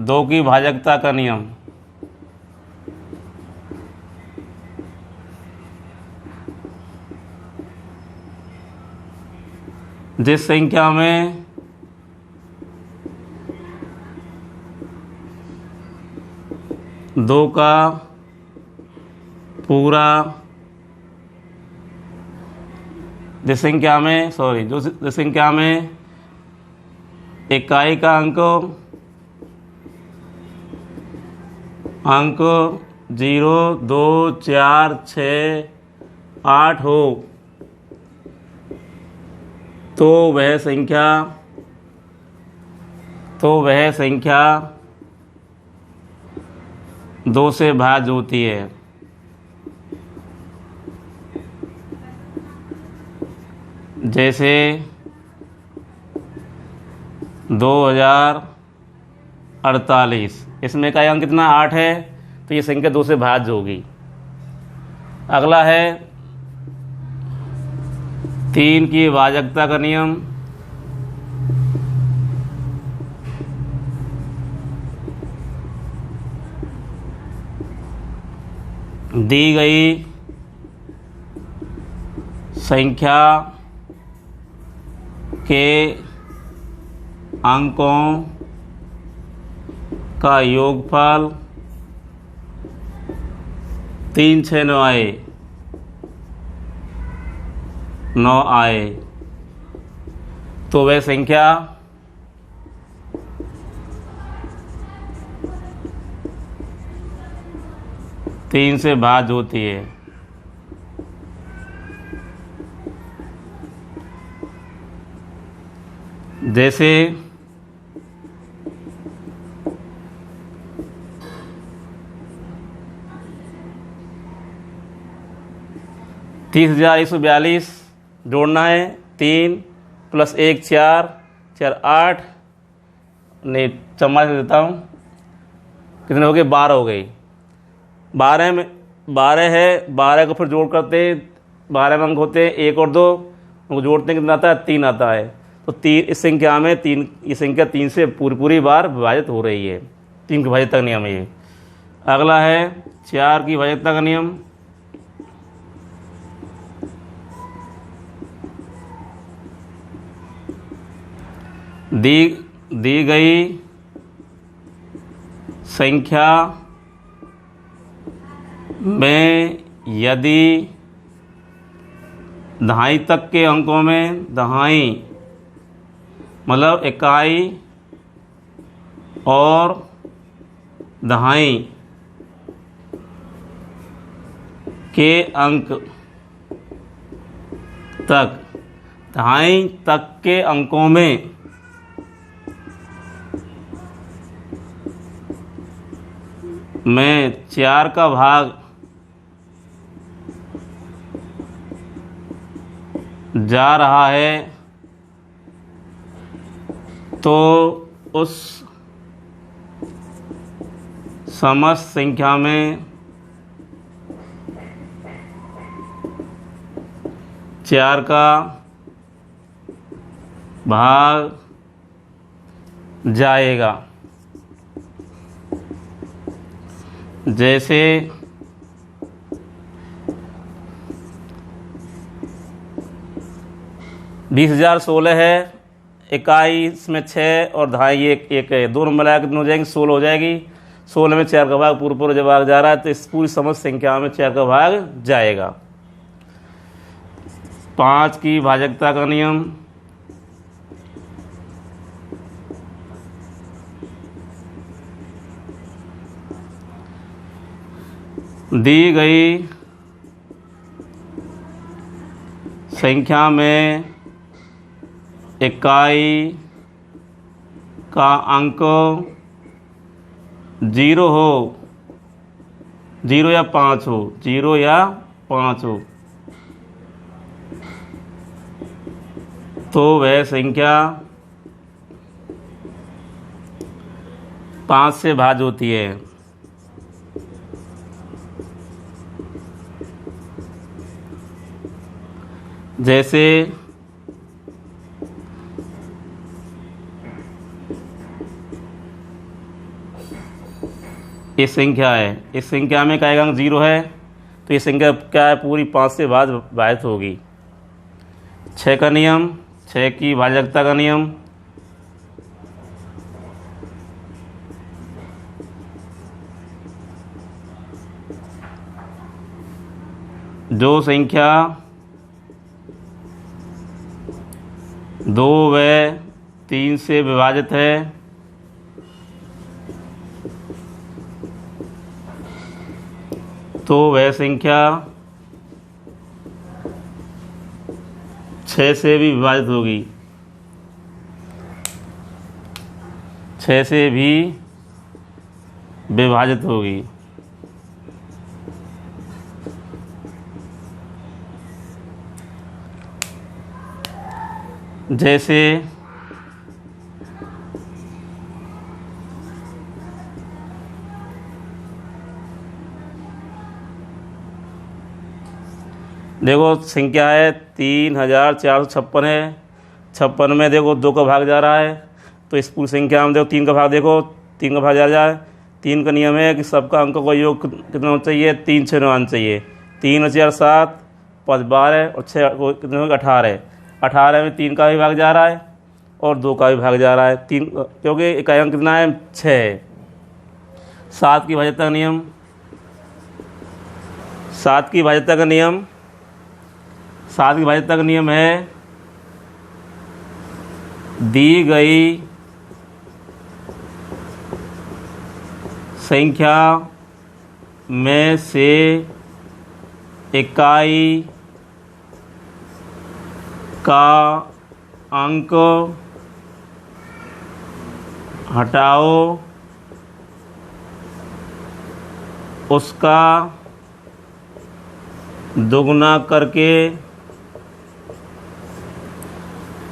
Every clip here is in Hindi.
2 की भाजकता का नियम। जिस संख्या में दो का पूरा जिस संख्या में इकाई का अंक 0, 2, 4, 6, 8 हो तो वह संख्या 2 से भाज्य होती है। जैसे 2048, इसमें का अंक कितना 8 है, तो ये संख्या 2 से भाज्य होगी। अगला है 3 की भाजकता का नियम। दी गई संख्या के अंकों का योगफल 3, 6, 9 आए तो वह संख्या 3 से भाज्य होती है। जैसे 30,142 जोड़ना है। 3 + 1 4, 4 8, नहीं चम्मा से देता हूँ, कितने हो गए 12 हो गई। 12 में 12 है, 12 को फिर जोड़ करते 12 में अंक होते हैं 1 और 2, उनको जोड़ते कितना आता है 3 आता है। तो 3 इस संख्या में 3, ये संख्या 3 से पूरी बार विभाजित हो रही है। 3 की भाज्यता का नियम है ये। अगला है 4 की भाज्यता का नियम। दी गई संख्या में यदि दहाई तक के अंकों में, दहाई मतलब इकाई और दहाई के अंक तक, दहाई तक के अंकों में में 4 का भाग जा रहा है तो उस समस्त संख्या में 4 का भाग जाएगा। जैसे 20,016 है, इकाई इसमें 6 और दहाई एक है, दोनों मिलाकर कितने हो जाएंगे 16 हो जाएगी। 16 में 4 का भाग पूरा भाग जा रहा है तो इस पूरी समस्त संख्या में 4 का भाग जाएगा। 5 की भाजकता का नियम। दी गई संख्या में इकाई का अंक 0 हो, 0 या 5 हो, 0 या 5 हो तो वह संख्या 5 से भाज्य होती है। जैसे 20,016 ये संख्या है, इस संख्या में का एक अंक 0 है, तो ये संख्या क्या है, पूरी 5 से भाजित होगी। 6 का नियम, 6 की भाजकता का नियम, जो संख्या 2 व 3 से विभाजित है तो वह संख्या 6 से भी विभाजित होगी, 6 से भी विभाजित होगी। जैसे देखो संख्या है 3456 है, 56 में देखो 2 का भाग जा रहा है, तो इस पूरी संख्या में देखो 3 का भाग, देखो 3 का भाग जा रहा है। 3 का नियम है कि सबका अंकों का योग कितना होना चाहिए, 3 6 आना चाहिए। 3 और 4 7, 5 12 और 6 कितने हो गए 18। 18 में 3 का भी भाग जा रहा है और 2 का भी भाग जा रहा है, 3 क्योंकि इकाई अंक कितना है 6 है। 7 की भाज्यता का नियम, 7 की भाज्यता का नियम, 7 की भाज्यता का नियम है दी गई संख्या में से इकाई का अंक हटाओ, उसका दोगुना करके,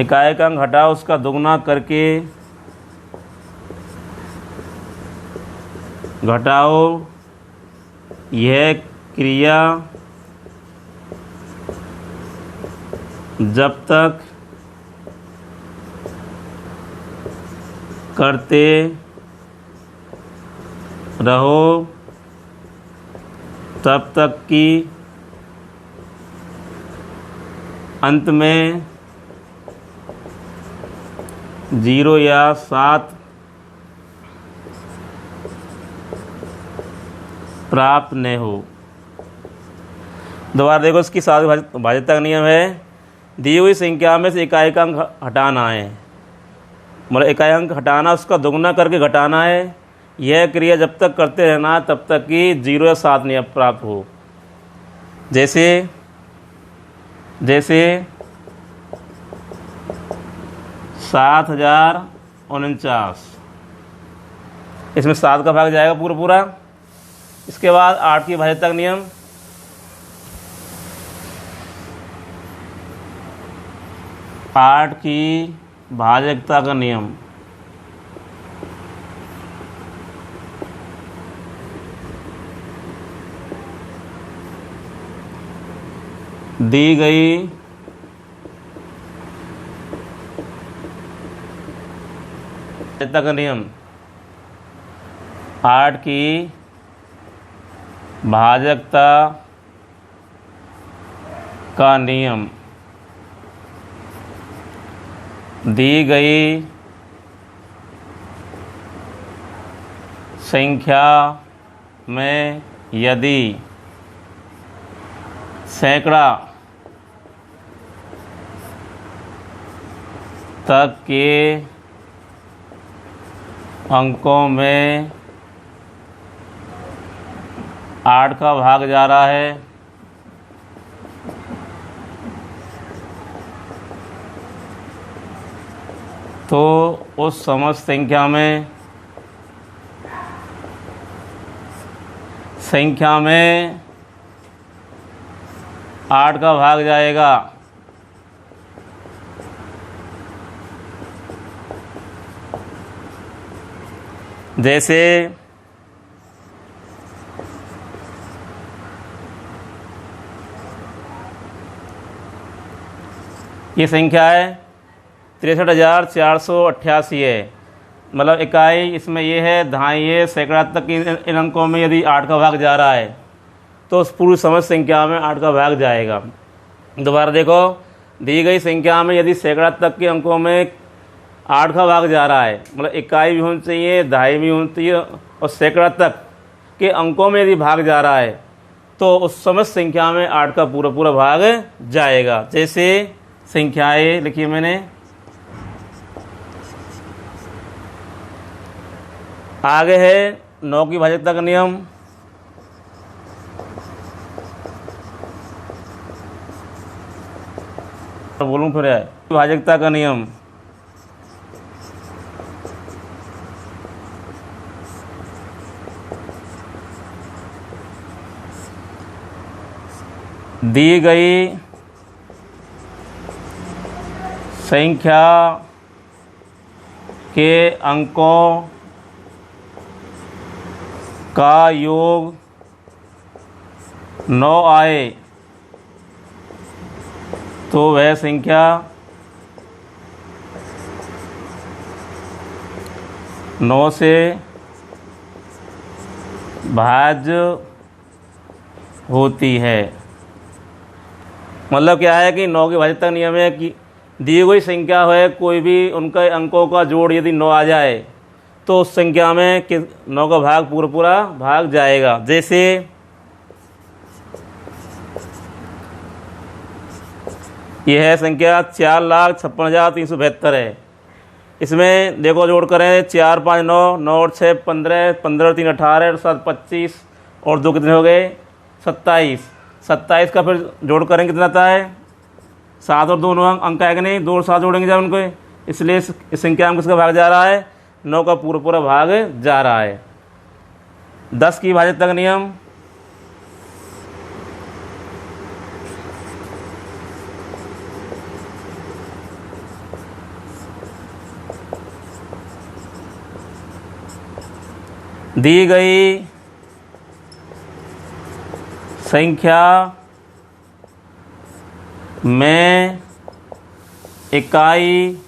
इकाई का अंक हटाओ उसका दोगुना करके घटाओ। यह क्रिया जब तक करते रहो तब तक कि अंत में 0 या 7 प्राप्त न हो। दोबारा देखो, इसकी साथ भाज्यता का नियम है दी हुई संख्या में से इकाई का अंक हटाना है, मतलब इकाई अंक हटाना उसका दोगुना करके घटाना है। यह क्रिया जब तक करते रहना तब तक कि 0 या 7 नहीं प्राप्त हो। जैसे जैसे 7049, इसमें 7 का भाग जाएगा पूरा पूरा। इसके बाद 8 की भाज्यता का नियम, 8 की भाजकता का नियम, दी गई भाजकता का नियम, 8 की भाजकता का नियम दी गई संख्या में यदि सैकड़ा तक के अंकों में 8 का भाग जा रहा है तो उस समस्त संख्या में 8 का भाग जाएगा। जैसे ये संख्या है 63,488 है, मतलब इकाई इसमें ये है, दहाई ये, सैकड़ा तक इन अंकों में यदि 8 का भाग जा रहा है तो उस पूरी समस्त संख्या में 8 का भाग जाएगा। दोबारा देखो, दी गई संख्या में यदि सैकड़ा तक के अंकों में 8 का भाग जा रहा है, मतलब इकाई भी होनी चाहिए, दहाई भी होनी चाहिए और सैकड़ा तक के अंकों में यदि भाग जा रहा है तो उस समस्त संख्या में 8 का पूरा पूरा भाग जाएगा। जैसे संख्याएं लिखिए मैंने, आगे है 9 की भाज्यता का नियम। बोलूं फिर है भाज्यता का नियम। दी गई संख्या के अंकों का योग 9 आए तो वह संख्या 9 से भाज्य होती है। मतलब क्या है कि 9 के भाज्यता नियम है कि दी गई संख्या है, कोई भी उनके अंकों का जोड़ यदि 9 आ जाए तो उस संख्या में 9 का भाग पूरा पूरा भाग जाएगा। जैसे यह है संख्या 4,56,372 है। इसमें देखो जोड़ करें, 4 5 9, 9 और 6 15, 15 और 3 18 और 7 25 और 2 कितने हो गए 27। 27 का फिर जोड़ करेंगे कितना आता है 7 और 2 9 अंक आएगा नहीं, 2 और 7 जोड़ेंगे जब उनको, इसलिए इस संख्या में किसका भाग जा रहा है 9 का पूरा पूरा भाग जा रहा है। 10 की भाज्यता का नियम। दी गई संख्या में इकाई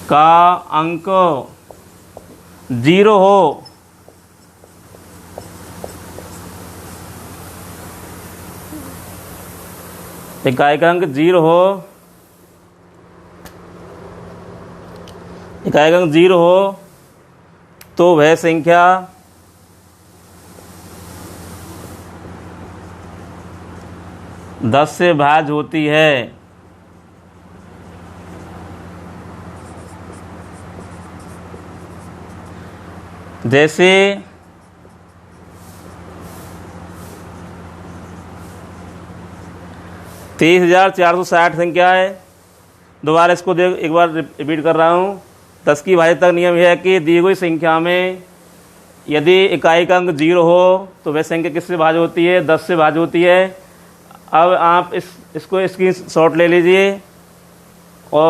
का अंक 0 हो इकाई का अंक 0 हो इकाई का अंक 0 हो तो वह संख्या 10 से भाज्य होती है। जैसे 23,460 संख्या है। दोबारा इसको देख, एक बार रिपीट कर रहा हूँ। 10 की भाज्यता का नियम यह है कि दी गई संख्या में यदि इकाई का अंक 0 हो तो वह संख्या किससे भाज्य होती है 10 से भाज्य होती है। अब आप इसको स्क्रीनशॉट ले लीजिए।